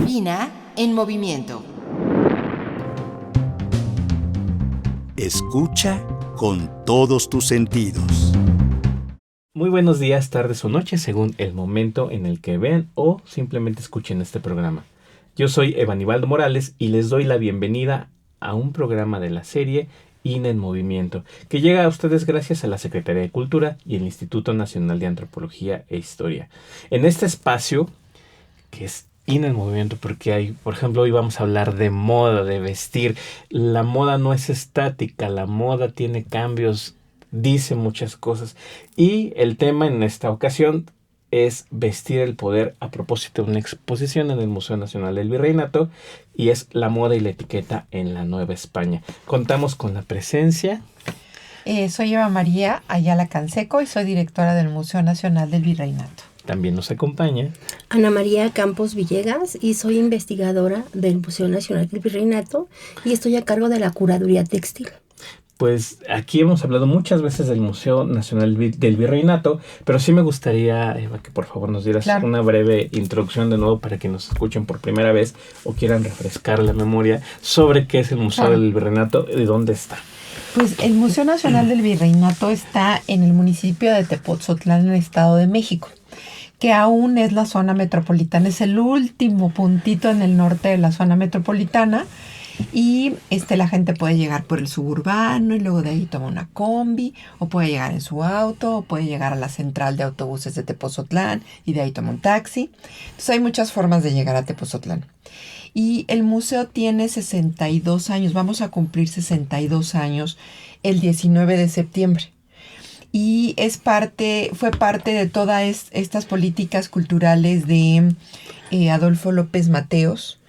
Pina en movimiento. Escucha con todos tus sentidos. Muy buenos días, tardes o noches, según el momento en el que vean o simplemente escuchen este programa. Yo soy Evanibaldo Morales y les doy la bienvenida a un programa de la serie Pina en Movimiento, que llega a ustedes gracias a la Secretaría de Cultura y el Instituto Nacional de Antropología e Historia. En este espacio, que es Pina en Movimiento, porque hay, por ejemplo, hoy vamos a hablar de moda, de vestir. La moda no es estática, la moda tiene cambios, dice muchas cosas. Y el tema en esta ocasión es vestir el poder a propósito de una exposición en el Museo Nacional del Virreinato y es la moda y la etiqueta en la Nueva España. Contamos con la presencia. Soy Eva María Ayala Canseco y soy directora del Museo Nacional del Virreinato. También nos acompaña Ana María Campos Villegas y soy investigadora del Museo Nacional del Virreinato y estoy a cargo de la curaduría textil. Pues aquí hemos hablado muchas veces del Museo Nacional del Virreinato, pero sí me gustaría, Eva, que por favor nos dieras una breve introducción de nuevo para que nos escuchen por primera vez o quieran refrescar la memoria sobre qué es el Museo del Virreinato y dónde está. Pues el Museo Nacional del Virreinato está en el municipio de Tepoztlán, en el Estado de México, que aún es la zona metropolitana, es el último puntito en el norte de la zona metropolitana. Y la gente puede llegar por el suburbano y luego de ahí toma una combi, o puede llegar en su auto, o puede llegar a la central de autobuses de Tepoztlán y de ahí toma un taxi. Entonces hay muchas formas de llegar a Tepoztlán. Y el museo tiene 62 años, vamos a cumplir 62 años el 19 de septiembre. Y fue parte de todas estas políticas culturales de Adolfo López Mateos,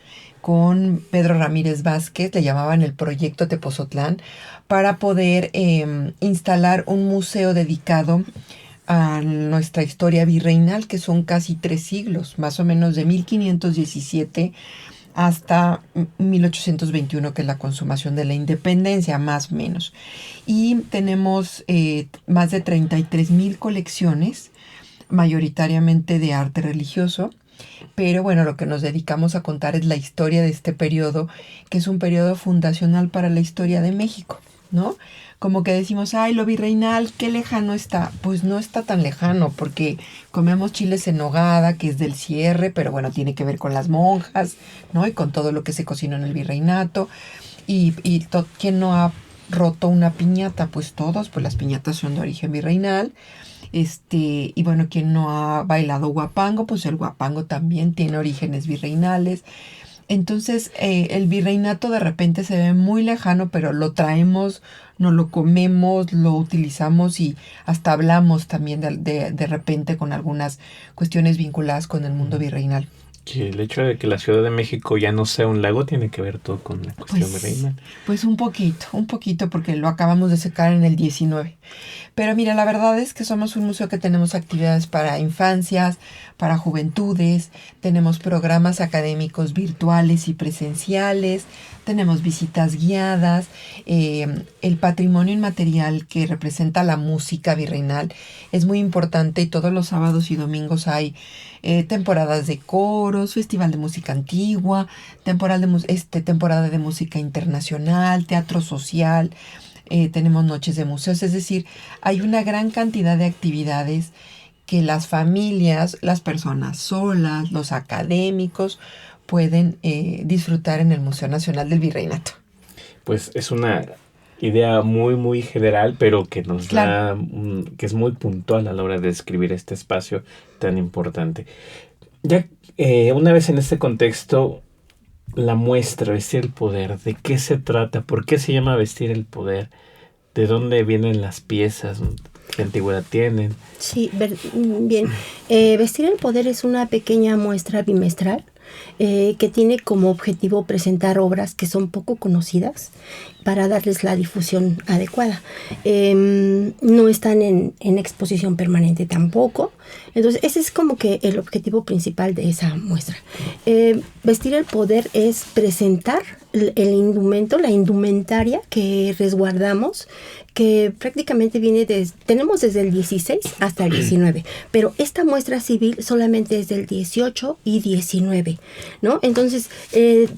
con Pedro Ramírez Vázquez, le llamaban el Proyecto Tepoztlán, para poder instalar un museo dedicado a nuestra historia virreinal, que son casi 3 siglos, más o menos de 1517 hasta 1821, que es la consumación de la independencia, más o menos. Y tenemos más de 33,000 colecciones, mayoritariamente de arte religioso. Pero bueno, lo que nos dedicamos a contar es la historia de este periodo, que es un periodo fundacional para la historia de México, ¿no? Como que decimos, ay, lo virreinal, qué lejano está. Pues no está tan lejano, porque comemos chiles en nogada, que es del cierre, pero bueno, tiene que ver con las monjas, ¿no? Y con todo lo que se cocinó en el virreinato. Y ¿quién no ha roto una piñata? Pues todos, pues las piñatas son de origen virreinal. Y bueno, quien no ha bailado guapango, pues el guapango también tiene orígenes virreinales. Entonces, el virreinato de repente se ve muy lejano, pero lo traemos, nos lo comemos, lo utilizamos y hasta hablamos también de repente con algunas cuestiones vinculadas con el mundo virreinal. Que el hecho de que la Ciudad de México ya no sea un lago tiene que ver todo con la cuestión virreinal. Pues un poquito, porque lo acabamos de secar en el 19. Pero mira, la verdad es que somos un museo que tenemos actividades para infancias, para juventudes, tenemos programas académicos virtuales y presenciales, tenemos visitas guiadas, el patrimonio inmaterial que representa la música virreinal es muy importante y todos los sábados y domingos hay temporadas de coros, festival de música antigua, temporada de música internacional, teatro social. Tenemos noches de museos, es decir, hay una gran cantidad de actividades que las familias, las personas solas, los académicos pueden disfrutar en el Museo Nacional del Virreinato. Pues es una idea muy, muy general, pero que nos da, que es muy puntual a la hora de describir este espacio tan importante. Ya una vez en este contexto, la muestra, Vestir el Poder, ¿de qué se trata? ¿Por qué se llama Vestir el Poder? ¿De dónde vienen las piezas? ¿Qué antigüedad tienen? Sí, bien. Vestir el Poder es una pequeña muestra bimestral que tiene como objetivo presentar obras que son poco conocidas para darles la difusión adecuada. No están en exposición permanente tampoco. Entonces, ese es como que el objetivo principal de esa muestra. Vestir el Poder es presentar el indumento, la indumentaria que resguardamos, que prácticamente tenemos desde el 16 hasta el 19, pero esta muestra civil solamente es del 18 y 19, ¿no? Entonces,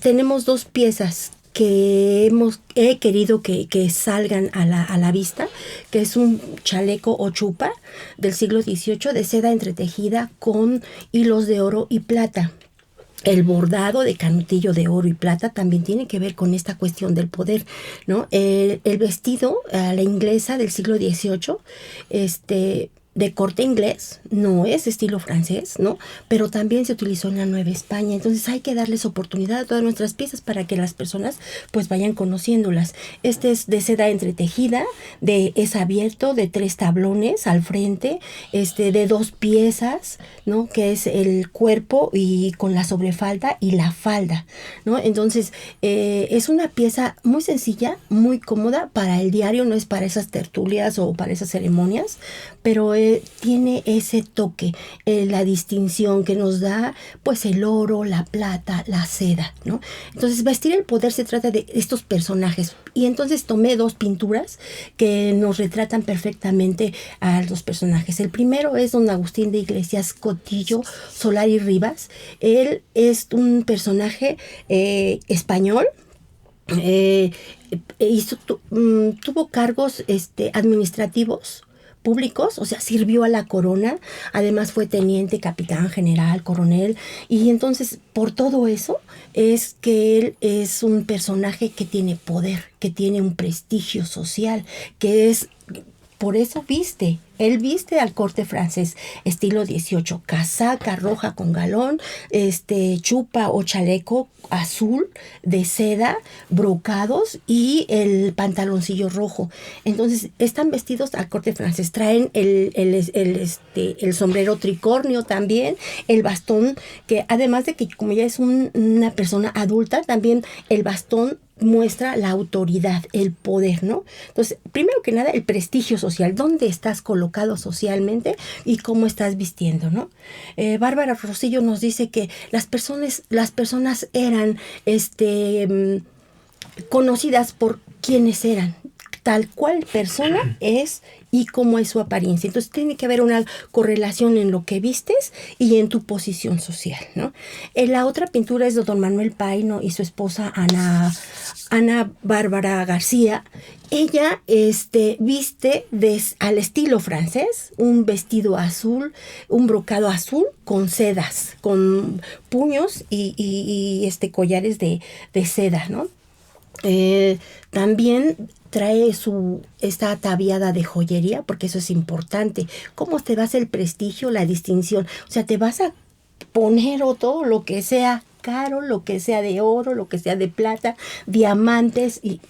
tenemos 2 piezas que he querido que salgan a la vista, que es un chaleco o chupa del siglo XVIII de seda entretejida con hilos de oro y plata. El bordado de canutillo de oro y plata también tiene que ver con esta cuestión del poder, ¿no? El vestido a la inglesa del siglo XVIII, de corte inglés, no es estilo francés, ¿no? Pero también se utilizó en la Nueva España. Entonces hay que darles oportunidad a todas nuestras piezas para que las personas pues vayan conociéndolas. Este es de seda entretejida, es abierto, de 3 tablones al frente, de 2 piezas, ¿no? Que es el cuerpo y con la sobrefalda y la falda, ¿no? Entonces es una pieza muy sencilla, muy cómoda para el diario, no es para esas tertulias o para esas ceremonias, pero tiene ese toque, la distinción que nos da pues el oro, la plata, la seda, ¿no? Entonces, Vestir el Poder se trata de estos personajes, y entonces tomé 2 pinturas que nos retratan perfectamente a los personajes. El primero es don Agustín de Iglesias Cotillo Solari Rivas. Él es un personaje español. Tuvo cargos administrativos públicos, o sea, sirvió a la corona, además fue teniente, capitán, general, coronel, y entonces por todo eso es que él es un personaje que tiene poder, que tiene un prestigio social, por eso él viste al corte francés, estilo 18, casaca roja con galón, chupa o chaleco azul de seda, brocados y el pantaloncillo rojo. Entonces, están vestidos al corte francés, traen el sombrero tricornio también, el bastón, que además de que como ya es una persona adulta, también el bastón muestra la autoridad, el poder, ¿no? Entonces, primero que nada, el prestigio social, dónde estás colocado socialmente y cómo estás vistiendo, ¿no? Bárbara Rosillo nos dice que las personas eran conocidas por quienes eran, tal cual persona es y cómo es su apariencia. Entonces tiene que haber una correlación en lo que vistes y en tu posición social, ¿no? La otra pintura es de don Manuel Paino y su esposa Ana Bárbara García. Ella viste al estilo francés, un vestido azul, un brocado azul con sedas, con puños y collares de seda, ¿no? También trae esta ataviada de joyería, porque eso es importante. ¿Cómo te vas el prestigio, la distinción? O sea, te vas a poner todo lo que sea caro, lo que sea de oro, lo que sea de plata, diamantes y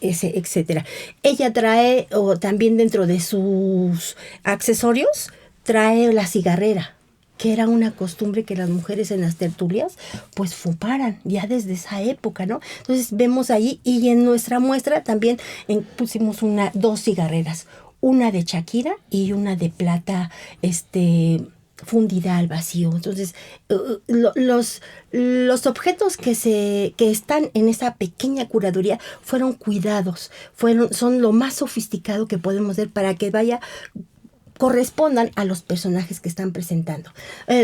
etcétera. Ella trae, o también dentro de sus accesorios, trae la cigarrera, que era una costumbre que las mujeres en las tertulias pues fumaran ya desde esa época, ¿no? Entonces vemos ahí, y en nuestra muestra también pusimos 2 cigarreras, una de Shakira y una de plata fundida al vacío. Entonces los objetos que están en esa pequeña curaduría fueron cuidados, son lo más sofisticado que podemos ver para que correspondan a los personajes que están presentando.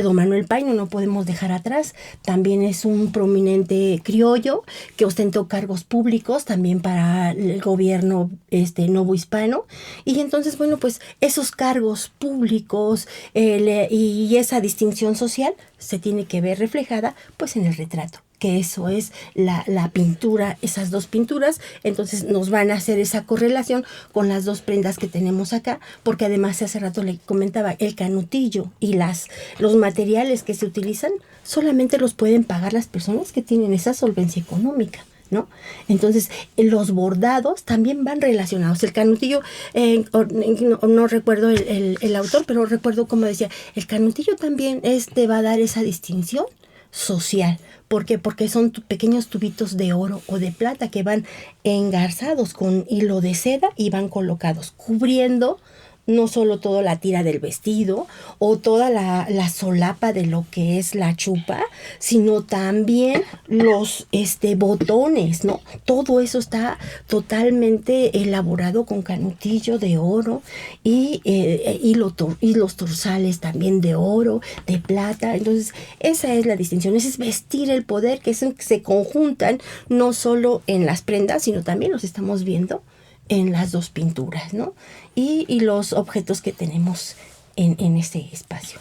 Don Manuel Paino no podemos dejar atrás, también es un prominente criollo que ostentó cargos públicos también para el gobierno novohispano, y entonces, bueno, pues esos cargos públicos y esa distinción social se tiene que ver reflejada pues en el retrato, que eso es la pintura, esas 2 pinturas. Entonces nos van a hacer esa correlación con las 2 prendas que tenemos acá, porque además hace rato le comentaba, el canutillo y los materiales que se utilizan solamente los pueden pagar las personas que tienen esa solvencia económica, ¿no? Entonces, los bordados también van relacionados. El canutillo, no recuerdo el autor, pero recuerdo como decía, el canutillo también va a dar esa distinción social. ¿Por qué? Porque son pequeños tubitos de oro o de plata que van engarzados con hilo de seda y van colocados, cubriendo no solo toda la tira del vestido o toda la solapa de lo que es la chupa, sino también los botones, ¿no? Todo eso está totalmente elaborado con canutillo de oro y los torsales también de oro, de plata. Entonces, esa es la distinción, ese es vestir el poder, que se conjuntan no solo en las prendas, sino también los estamos viendo en las dos pinturas, ¿no? Y los objetos que tenemos en ese espacio.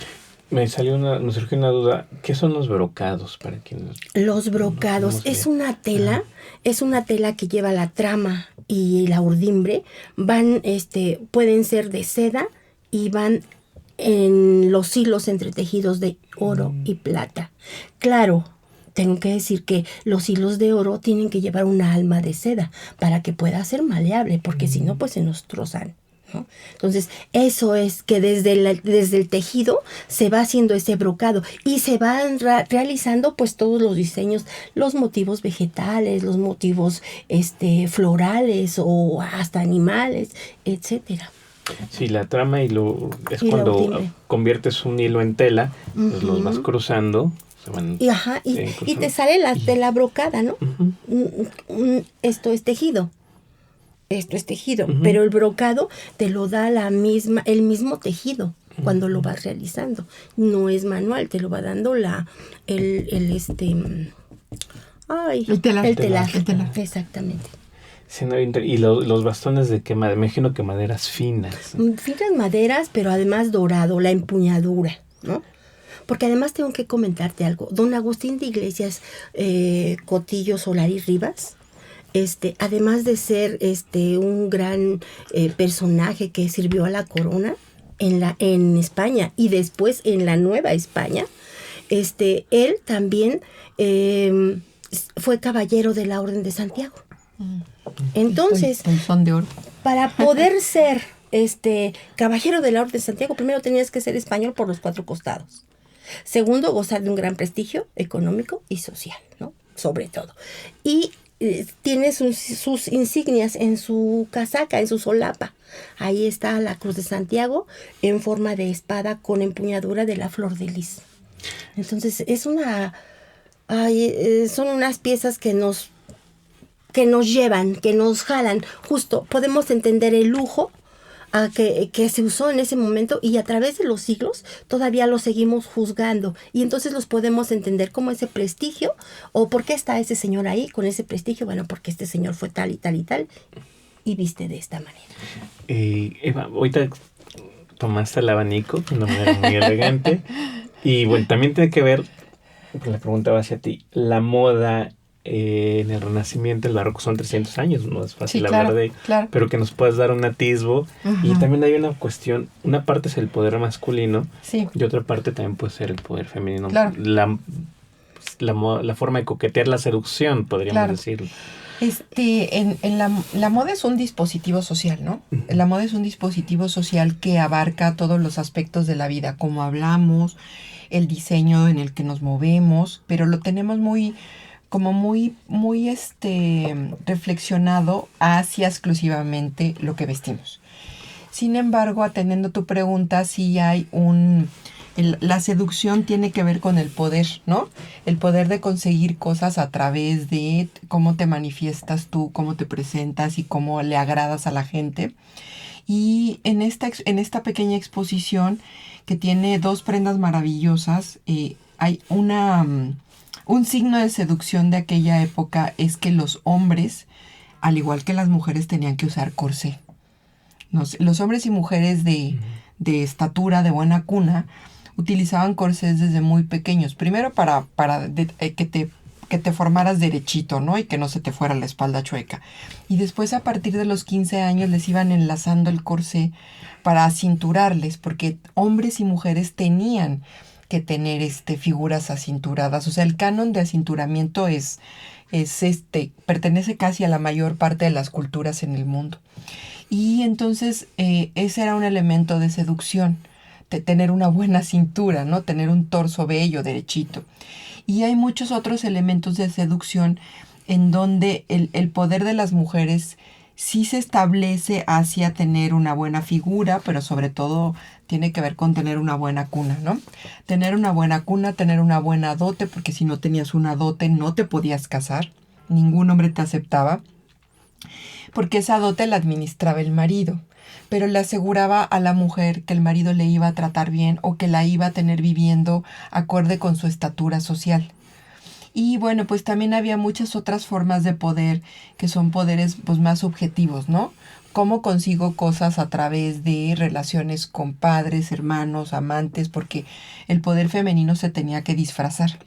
Me surgió una duda. ¿Qué son los brocados para quienes? Los brocados es una tela, que lleva la trama y la urdimbre. Pueden ser de seda y van en los hilos entretejidos de oro y plata. Claro, tengo que decir que los hilos de oro tienen que llevar una alma de seda para que pueda ser maleable, porque si no, pues se nos trozan, ¿no? Entonces, eso es que desde el tejido se va haciendo ese brocado y se van realizando pues todos los diseños, los motivos vegetales, los motivos florales o hasta animales, etcétera. Sí, la trama es Y cuando conviertes un hilo en tela, pues los vas cruzando. Y te sale la tela brocada, ¿no? Esto es tejido. Pero el brocado te lo da el mismo tejido cuando lo vas realizando. No es manual, te lo va dando el telar. Exactamente. Sí, no, y los bastones de qué madera, me imagino que maderas finas. Finas maderas, pero además dorado, la empuñadura, ¿no? Porque además tengo que comentarte algo. Don Agustín de Iglesias Cotillo Solari Rivas, además de ser un gran personaje que sirvió a la corona en España y después en la Nueva España, él también fue caballero de la Orden de Santiago. Entonces, son de oro. Para poder ser caballero de la Orden de Santiago, primero tenías que ser español por los 4 costados. Segundo, gozar de un gran prestigio económico y social, ¿no? Sobre todo. Y tiene sus insignias en su casaca, en su solapa. Ahí está la Cruz de Santiago en forma de espada con empuñadura de la flor de lis. Entonces, son unas piezas que nos llevan, que nos jalan. Justo podemos entender el lujo que se usó en ese momento, y a través de los siglos todavía lo seguimos juzgando, y entonces los podemos entender como ese prestigio, o por qué está ese señor ahí con ese prestigio. Bueno, porque este señor fue tal y tal y tal y viste de esta manera. Eva, ahorita tomaste el abanico de una manera muy elegante, y bueno, también tiene que ver, la pregunta va hacia ti, la moda en el Renacimiento, el Barroco, son 300 años, no es fácil hablar de ello, pero que nos puedas dar un atisbo. Y también hay una cuestión, una parte es el poder masculino, y otra parte también puede ser el poder femenino. La forma de coquetear, la seducción, podríamos decirlo. La moda es un dispositivo social, ¿no? La moda es un dispositivo social que abarca todos los aspectos de la vida, como hablamos, el diseño en el que nos movemos, pero lo tenemos muy reflexionado hacia exclusivamente lo que vestimos. Sin embargo, atendiendo tu pregunta, sí hay la seducción tiene que ver con el poder, ¿no? El poder de conseguir cosas a través de cómo te manifiestas tú, cómo te presentas y cómo le agradas a la gente. Y en esta pequeña exposición, que tiene 2 prendas maravillosas, hay un signo de seducción de aquella época es que los hombres, al igual que las mujeres, tenían que usar corsé. Los hombres y mujeres de estatura, de buena cuna, utilizaban corsés desde muy pequeños. Primero para que te formaras derechito, ¿no? Y que no se te fuera la espalda chueca. Y después, a partir de los 15 años, les iban enlazando el corsé para acinturarles, porque hombres y mujeres tenían que tener figuras acinturadas. O sea, el canon de acinturamiento pertenece casi a la mayor parte de las culturas en el mundo. Y entonces ese era un elemento de seducción, de tener una buena cintura, ¿no? Tener un torso bello, derechito. Y hay muchos otros elementos de seducción en donde el poder de las mujeres sí se establece hacia tener una buena figura, pero sobre todo tiene que ver con tener una buena cuna, ¿no? Tener una buena cuna, tener una buena dote, porque si no tenías una dote no te podías casar, ningún hombre te aceptaba, porque esa dote la administraba el marido, pero le aseguraba a la mujer que el marido le iba a tratar bien o que la iba a tener viviendo acorde con su estatura social. Y bueno, pues también había muchas otras formas de poder que son poderes pues más subjetivos, ¿no? Cómo consigo cosas a través de relaciones con padres, hermanos, amantes, porque el poder femenino se tenía que disfrazar,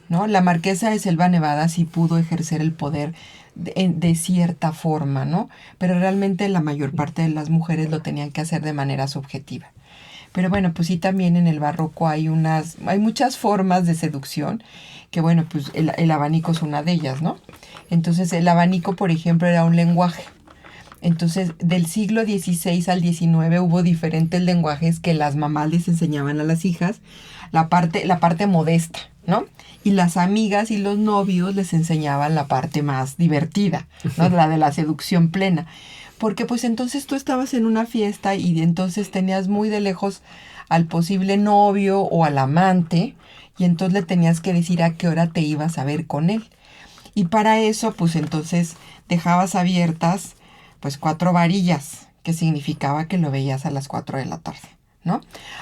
¿no? La marquesa de Selva Nevada sí pudo ejercer el poder de cierta forma, ¿no? Pero realmente la mayor parte de las mujeres lo tenían que hacer de manera subjetiva. Pero bueno, pues sí, también en el barroco hay muchas formas de seducción, que bueno, pues el abanico es una de ellas, ¿no? Entonces el abanico, por ejemplo, era un lenguaje. Entonces, del siglo XVI al XIX hubo diferentes lenguajes que las mamás les enseñaban a las hijas, la parte modesta, ¿no? Y las amigas y los novios les enseñaban la parte más divertida, ¿no? La de la seducción plena. Porque pues entonces tú estabas en una fiesta y entonces tenías muy de lejos al posible novio o al amante y entonces le tenías que decir a qué hora te ibas a ver con él. Y para eso pues entonces dejabas abiertas pues 4 varillas, que significaba que lo veías a las 4 de la tarde, ¿no?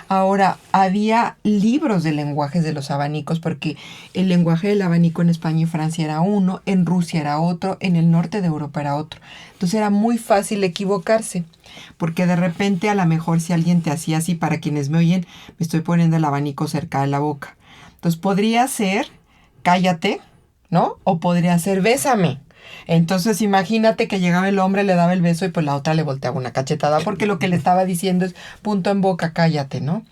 Ahora, había libros de lenguajes de los abanicos, porque el lenguaje del abanico en España y Francia era uno, en Rusia era otro, en el norte de Europa era otro. Entonces era muy fácil equivocarse, porque de repente a lo mejor si alguien te hacía así, para quienes me oyen, me estoy poniendo el abanico cerca de la boca. Entonces podría ser, cállate, ¿no? O podría ser, bésame. Entonces imagínate que llegaba el hombre, le daba el beso y pues la otra le volteaba una cachetada porque lo que le estaba diciendo es punto en boca, cállate, ¿no?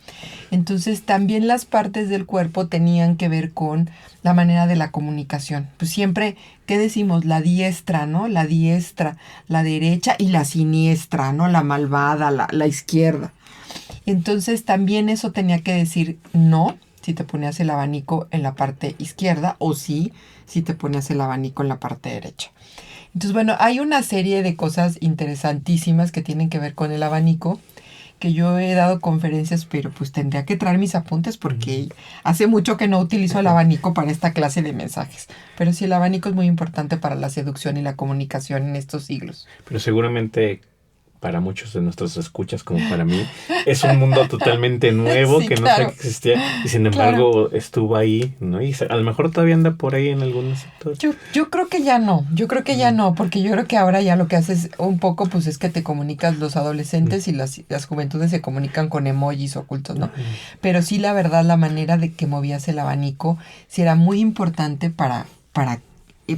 Entonces también las partes del cuerpo tenían que ver con la manera de la comunicación. Pues siempre, ¿qué decimos? La diestra, ¿no? La diestra, la derecha y la siniestra, ¿no? La malvada, la izquierda. Entonces también eso tenía que decir no, si te ponías el abanico en la parte izquierda o sí, si te ponías el abanico en la parte derecha. Entonces, bueno, hay una serie de cosas interesantísimas que tienen que ver con el abanico, que yo he dado conferencias, pero pues tendría que traer mis apuntes porque hace mucho que no utilizo el abanico para esta clase de mensajes. Pero sí, el abanico es muy importante para la seducción y la comunicación en estos siglos. Pero seguramente para muchos de nuestros escuchas, como para mí, es un mundo totalmente nuevo sí, que no sabía que existía y sin embargo estuvo ahí, ¿no? Y a lo mejor todavía anda por ahí en algunos sectores. Yo creo que ya no, porque yo creo que ahora ya lo que haces un poco pues es que te comunicas, los adolescentes y las juventudes se comunican con emojis ocultos, ¿no? Pero sí, la verdad, la manera de que movías el abanico sí era muy importante para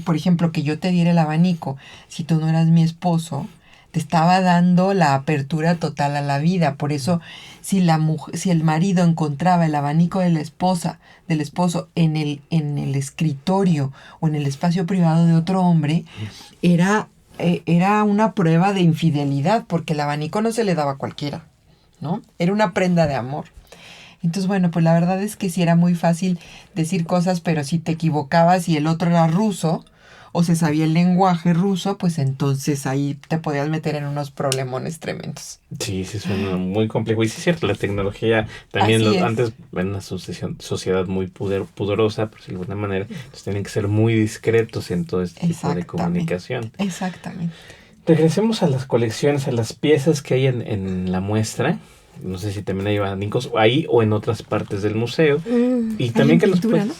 por ejemplo, que yo te diera el abanico, si tú no eras mi esposo, te estaba dando la apertura total a la vida. Por eso, si el marido encontraba el abanico de la esposa, del esposo, en el escritorio o en el espacio privado de otro hombre, era una prueba de infidelidad, porque el abanico no se le daba a cualquiera, ¿no? Era una prenda de amor. Entonces, bueno, pues la verdad es que sí era muy fácil decir cosas, pero si te equivocabas y el otro era ruso, o se sabía el lenguaje ruso, pues entonces ahí te podías meter en unos problemones tremendos. Sí, suena muy complejo. Y sí es cierto, la tecnología también antes era una sociedad muy pudorosa, por decirlo de alguna manera. Entonces tienen que ser muy discretos en todo este tipo de comunicación. Exactamente. Regresemos a las colecciones, a las piezas que hay en la muestra. No sé si también hay abanicos ahí o en otras partes del museo. Y también que pintura, ¿no?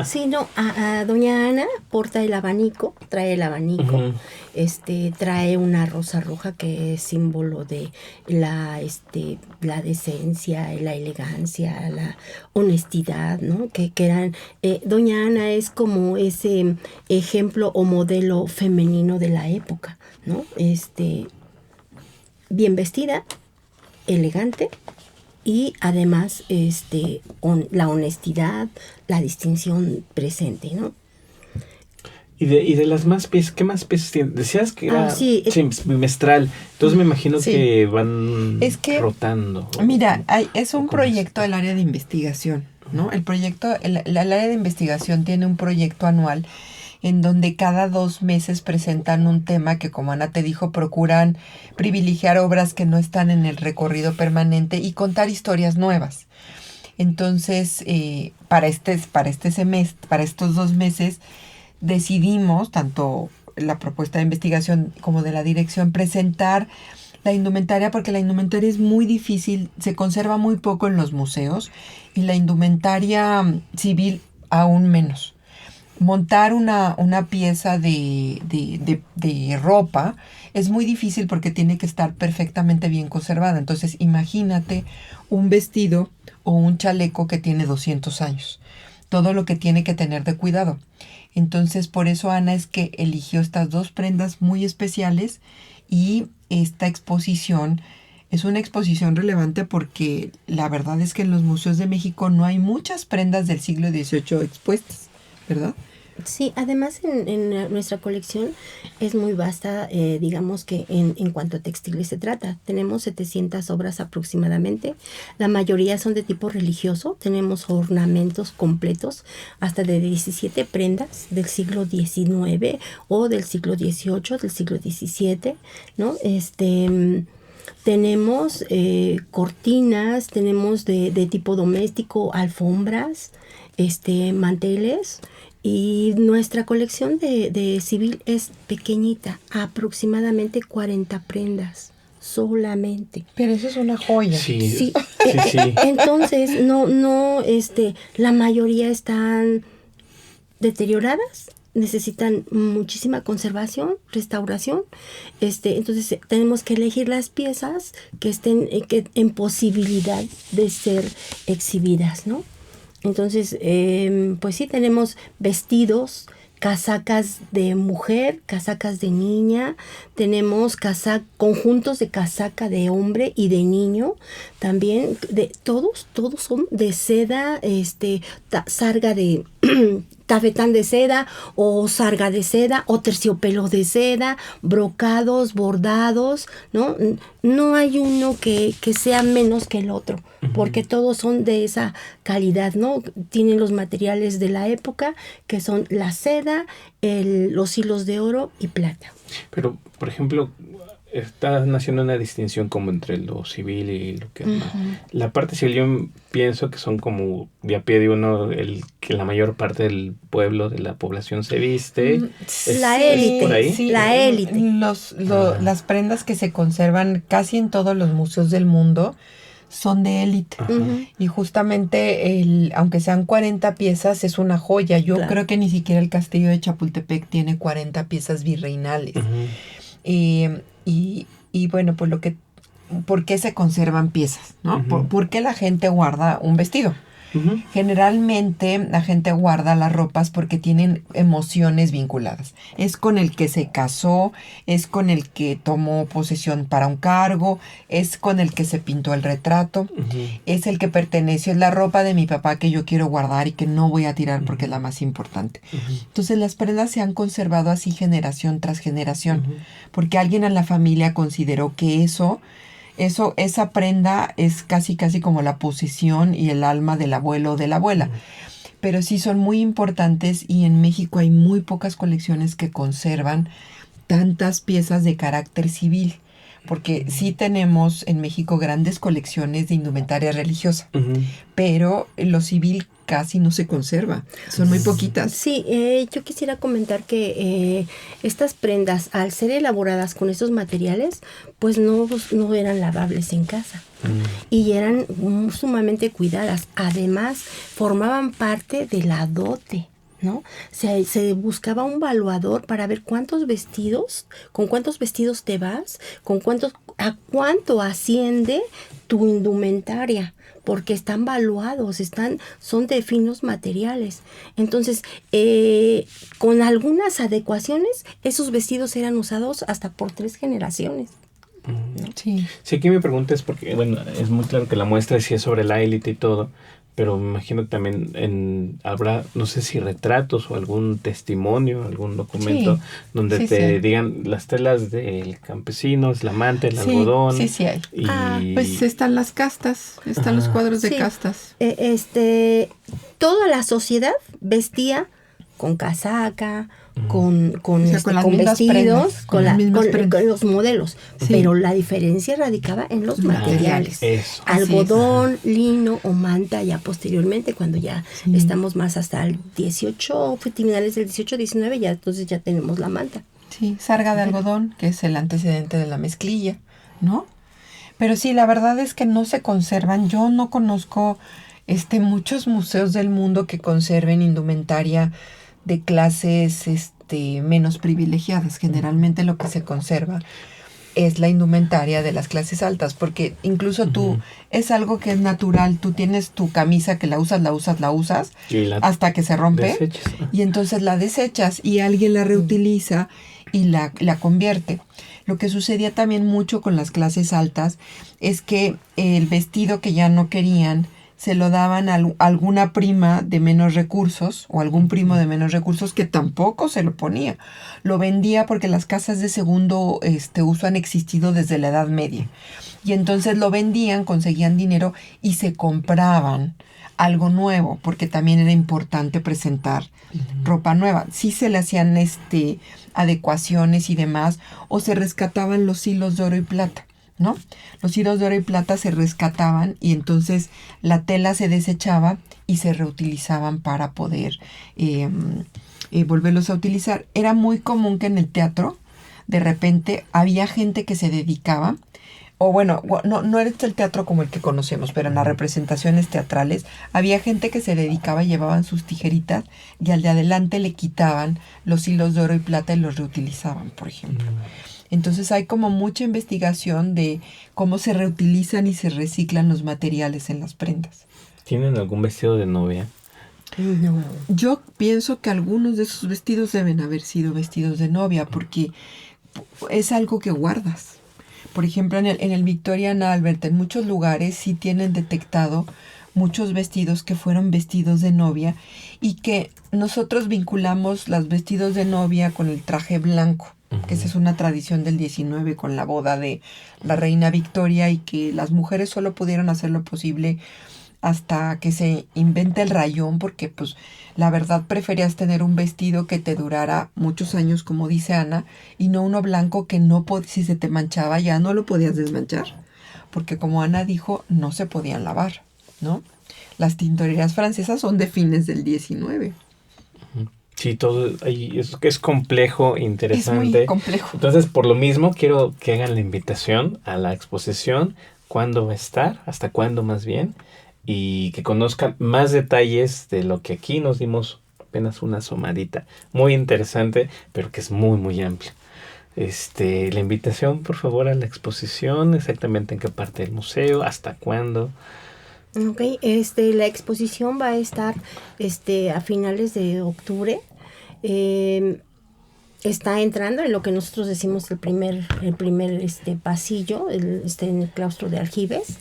Sí, no, a doña Ana porta el abanico, trae el abanico, trae una rosa roja que es símbolo de la decencia, la elegancia, la honestidad, ¿no? Que eran, doña Ana es como ese ejemplo o modelo femenino de la época, ¿no? Bien vestida, elegante. Y además la honestidad, la distinción presente, ¿no? Y de las más piezas, ¿qué más piezas tienen? Decías que era bimestral, entonces me imagino que van rotando. Mira, es un proyecto del área de investigación, ¿no? El área de investigación tiene un proyecto anual en donde cada 2 meses presentan un tema que, como Ana te dijo, procuran privilegiar obras que no están en el recorrido permanente y contar historias nuevas. Entonces, para este semestre, para estos 2 meses, decidimos, tanto la propuesta de investigación como de la dirección, presentar la indumentaria, porque la indumentaria es muy difícil, se conserva muy poco en los museos, y la indumentaria civil aún menos. Montar una pieza de ropa es muy difícil porque tiene que estar perfectamente bien conservada. Entonces, imagínate un vestido o un chaleco que tiene 200 años. Todo lo que tiene que tener de cuidado. Entonces, por eso Ana es que eligió estas 2 prendas muy especiales, y esta exposición es una exposición relevante porque la verdad es que en los museos de México no hay muchas prendas del siglo XVIII expuestas, ¿verdad? Sí, además en nuestra colección es muy vasta, digamos que en cuanto a textiles se trata. Tenemos 700 obras aproximadamente, la mayoría son de tipo religioso, tenemos ornamentos completos hasta de 17 prendas del siglo XIX o del siglo XVIII, del siglo XVII, ¿no? Tenemos cortinas, tenemos de tipo doméstico, alfombras, manteles. Y nuestra colección de civil es pequeñita, aproximadamente 40 prendas solamente. Pero eso es una joya. Sí. Entonces, la mayoría están deterioradas, necesitan muchísima conservación, restauración. Entonces, tenemos que elegir las piezas que estén en posibilidad de ser exhibidas, ¿no? Entonces, pues sí, tenemos vestidos, casacas de mujer, casacas de niña, tenemos conjuntos de casaca de hombre y de niño, también todos son de seda, sarga de tafetán de seda o sarga de seda o terciopelo de seda, brocados, bordados, ¿no? No hay uno que sea menos que el otro, porque todos son de esa calidad, ¿no? Tienen los materiales de la época, que son la seda, los hilos de oro y plata. Pero, por ejemplo, estás haciendo una distinción como entre lo civil y lo que es la parte civil. Yo pienso que son como de a pie de uno, que la mayor parte del pueblo, de la población se viste. La élite, ¿por ahí? sí, la élite. Las prendas que se conservan casi en todos los museos del mundo son de élite. Y justamente, aunque sean 40 piezas, es una joya. Yo creo que ni siquiera el castillo de Chapultepec tiene 40 piezas virreinales. Y bueno, pues ¿por qué se conservan piezas? ¿No? ¿Por qué la gente guarda un vestido? Generalmente la gente guarda las ropas porque tienen emociones vinculadas. Es con el que se casó, es con el que tomó posesión para un cargo, es con el que se pintó el retrato, es el que perteneció, es la ropa de mi papá que yo quiero guardar y que no voy a tirar porque es la más importante. Entonces las prendas se han conservado así generación tras generación, porque alguien en la familia consideró que esa prenda es casi como la posesión y el alma del abuelo o de la abuela. Pero sí son muy importantes, y en México hay muy pocas colecciones que conservan tantas piezas de carácter civil. Porque sí tenemos en México grandes colecciones de indumentaria religiosa, pero lo civil casi no se conserva, son muy poquitas. Sí, yo quisiera comentar que estas prendas, al ser elaboradas con estos materiales, pues no eran lavables en casa y eran sumamente cuidadas. Además, formaban parte de la dote, ¿no? Se buscaba un valuador para ver con cuántos vestidos te vas, a cuánto asciende tu indumentaria, porque están valuados, son de finos materiales. Entonces, con algunas adecuaciones, esos vestidos eran usados hasta por 3 generaciones. ¿No? Sí. Sí, aquí mi pregunta es porque, bueno, es muy claro que la muestra sí es sobre la élite y todo, pero me imagino que también habrá, no sé si retratos o algún testimonio, algún documento donde te digan las telas del campesino, la manta, el algodón. Sí hay. Y pues están las castas, los cuadros de castas. Toda la sociedad vestía con casaca, O sea, con las con mismas vestidos, prendas, con las mismas prendas. con los modelos. Sí. Pero la diferencia radicaba en los materiales. Eso. Algodón, lino o manta ya posteriormente, cuando ya Sí. estamos más hasta el 18, finales del 18, 19, ya entonces ya tenemos la manta. Sí, sarga de algodón, que es el antecedente de la mezclilla, ¿no? Pero sí, la verdad es que no se conservan. Yo no conozco muchos museos del mundo que conserven indumentaria de clases menos privilegiadas. Generalmente lo que se conserva es la indumentaria de las clases altas, porque incluso tú, es algo que es natural. Tú tienes tu camisa que la usas Y la hasta que se rompe. desechas. Y entonces la desechas y alguien la reutiliza y la convierte. Lo que sucedía también mucho con las clases altas es que el vestido que ya no querían se lo daban a alguna prima de menos recursos o algún primo de menos recursos que tampoco se lo ponía. Lo vendía porque las casas de segundo uso han existido desde la Edad Media. Y entonces lo vendían, conseguían dinero y se compraban algo nuevo, porque también era importante presentar ropa nueva. Sí se le hacían adecuaciones y demás, o se rescataban los hilos de oro y plata, ¿no? Los hilos de oro y plata se rescataban y entonces la tela se desechaba y se reutilizaban para poder volverlos a utilizar. Era muy común que en el teatro, de repente, había gente que se dedicaba, o bueno, no era el teatro como el que conocemos, pero en las representaciones teatrales había gente que se dedicaba, llevaban sus tijeritas y al de adelante le quitaban los hilos de oro y plata y los reutilizaban, por ejemplo. Entonces hay como mucha investigación de cómo se reutilizan y se reciclan los materiales en las prendas. ¿Tienen algún vestido de novia? No. Yo pienso que algunos de esos vestidos deben haber sido vestidos de novia porque es algo que guardas. Por ejemplo, en el Victorian Albert, en muchos lugares sí tienen detectado muchos vestidos que fueron vestidos de novia y que nosotros vinculamos los vestidos de novia con el traje blanco, que esa es una tradición del 19 con la boda de la reina Victoria y que las mujeres solo pudieron hacer lo posible hasta que se inventa el rayón, porque pues la verdad preferías tener un vestido que te durara muchos años, como dice Ana, y no uno blanco que si se te manchaba ya no lo podías desmanchar, porque como Ana dijo, no se podían lavar, ¿no? Las tintorerías francesas son de fines del 19. Sí, todo ahí es complejo, interesante. Es muy complejo. Entonces, por lo mismo, quiero que hagan la invitación a la exposición, cuándo va a estar, hasta cuándo más bien, y que conozcan más detalles de lo que aquí nos dimos apenas una asomadita. Muy interesante, pero que es muy, muy amplio. La invitación, por favor, a la exposición, exactamente en qué parte del museo, hasta cuándo. Ok, la exposición va a estar a finales de octubre. Está entrando en lo que nosotros decimos el primer pasillo, en el claustro de Aljibes.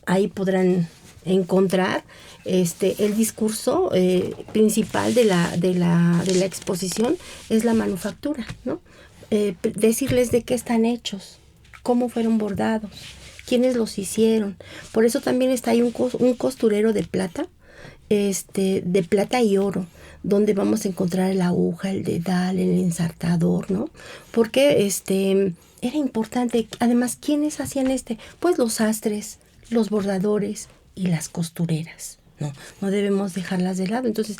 Ahí podrán encontrar el discurso principal de la exposición es la manufactura, ¿no? Decirles de qué están hechos, cómo fueron bordados, quiénes los hicieron. Por eso también está ahí un costurero de plata, de plata y oro, donde vamos a encontrar la aguja, el dedal, el ensartador, ¿no? Porque era importante. Además, ¿quiénes hacían Pues los sastres, los bordadores y las costureras, ¿no? No debemos dejarlas de lado. Entonces,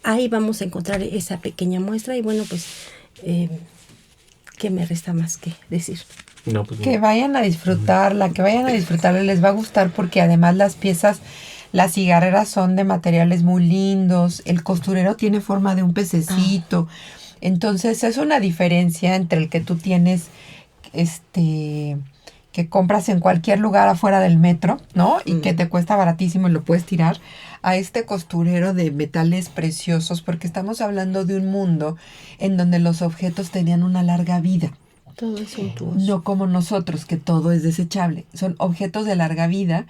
ahí vamos a encontrar esa pequeña muestra y bueno, pues, ¿qué me resta más que decir? No, pues, Que vayan a disfrutarla, les va a gustar porque además las piezas, las cigarreras son de materiales muy lindos, el costurero tiene forma de un pececito, entonces es una diferencia entre el que tú tienes, que compras en cualquier lugar afuera del metro, ¿no? Y que te cuesta baratísimo y lo puedes tirar, a este costurero de metales preciosos, porque estamos hablando de un mundo en donde los objetos tenían una larga vida. Todo es suntuoso. No como nosotros, que todo es desechable. Son objetos de larga vida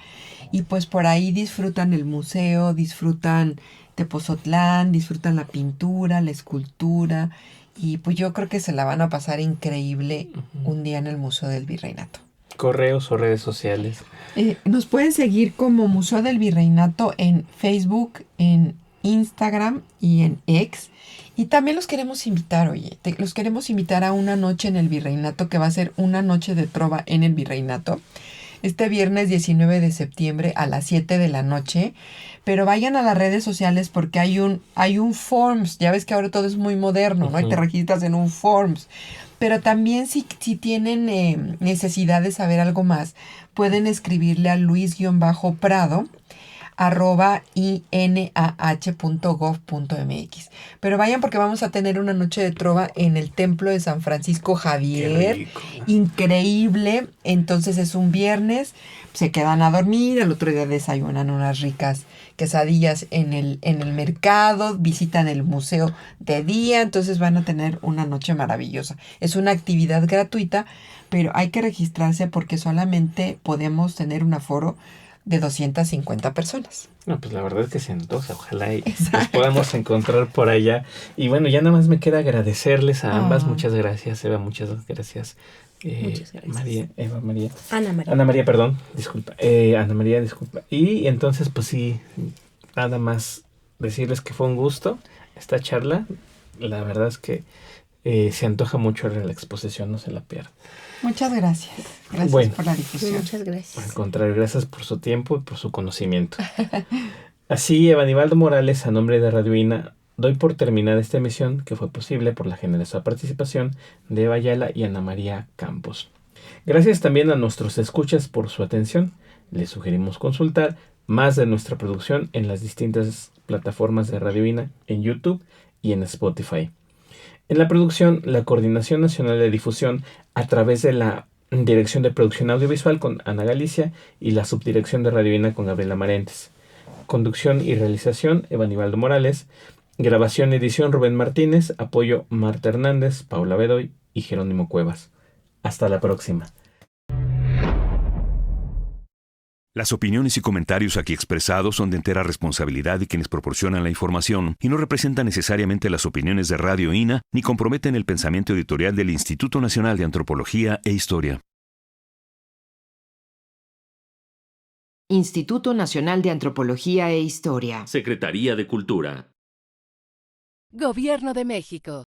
y pues por ahí disfrutan el museo, disfrutan Tepozotlán, disfrutan la pintura, la escultura y pues yo creo que se la van a pasar increíble un día en el Museo del Virreinato. ¿Correos o redes sociales? Nos pueden seguir como Museo del Virreinato en Facebook, en Instagram y en X. Y también los queremos invitar, los queremos invitar a una noche en el Virreinato, que va a ser una noche de trova en el Virreinato. Este viernes 19 de septiembre a las 7 de la noche. Pero vayan a las redes sociales porque hay un Forms. Ya ves que ahora todo es muy moderno, ¿no? Y te registras en un Forms. Pero también si tienen necesidad de saber algo más, pueden escribirle a Luis-Prado @inah.gov.mx. Pero vayan porque vamos a tener una noche de trova en el Templo de San Francisco Javier. Qué rico. Increíble. Entonces es un viernes, se quedan a dormir, el otro día desayunan unas ricas quesadillas en el mercado, visitan el museo de día, entonces van a tener una noche maravillosa. Es una actividad gratuita, pero hay que registrarse porque solamente podemos tener un aforo de 250 personas. No, pues la verdad es que se antoja. Ojalá y nos podamos encontrar por allá. Y bueno, ya nada más me queda agradecerles a ambas. Muchas gracias, Eva. Muchas gracias. Muchas gracias. Ana María, perdón. Disculpa. Ana María, disculpa. Y entonces, pues sí, nada más decirles que fue un gusto esta charla. La verdad es que se antoja mucho la exposición, no se la pierdan. Muchas gracias. Gracias por la difusión. Muchas gracias. Al contrario, gracias por su tiempo y por su conocimiento. Así, Evanibaldo Morales, a nombre de Radio INA, doy por terminada esta emisión que fue posible por la generosa participación de Eva Ayala y Ana María Campos. Gracias también a nuestros escuchas por su atención. Les sugerimos consultar más de nuestra producción en las distintas plataformas de Radio INA, en YouTube y en Spotify. En la producción, la Coordinación Nacional de Difusión a través de la Dirección de Producción Audiovisual con Ana Galicia y la Subdirección de Radio INA con Gabriela Marentes. Conducción y realización, Evanibaldo Morales. Grabación y edición, Rubén Martínez. Apoyo, Marta Hernández, Paula Bedoy y Jerónimo Cuevas. Hasta la próxima. Las opiniones y comentarios aquí expresados son de entera responsabilidad de quienes proporcionan la información y no representan necesariamente las opiniones de Radio INA ni comprometen el pensamiento editorial del Instituto Nacional de Antropología e Historia. Instituto Nacional de Antropología e Historia. Secretaría de Cultura. Gobierno de México.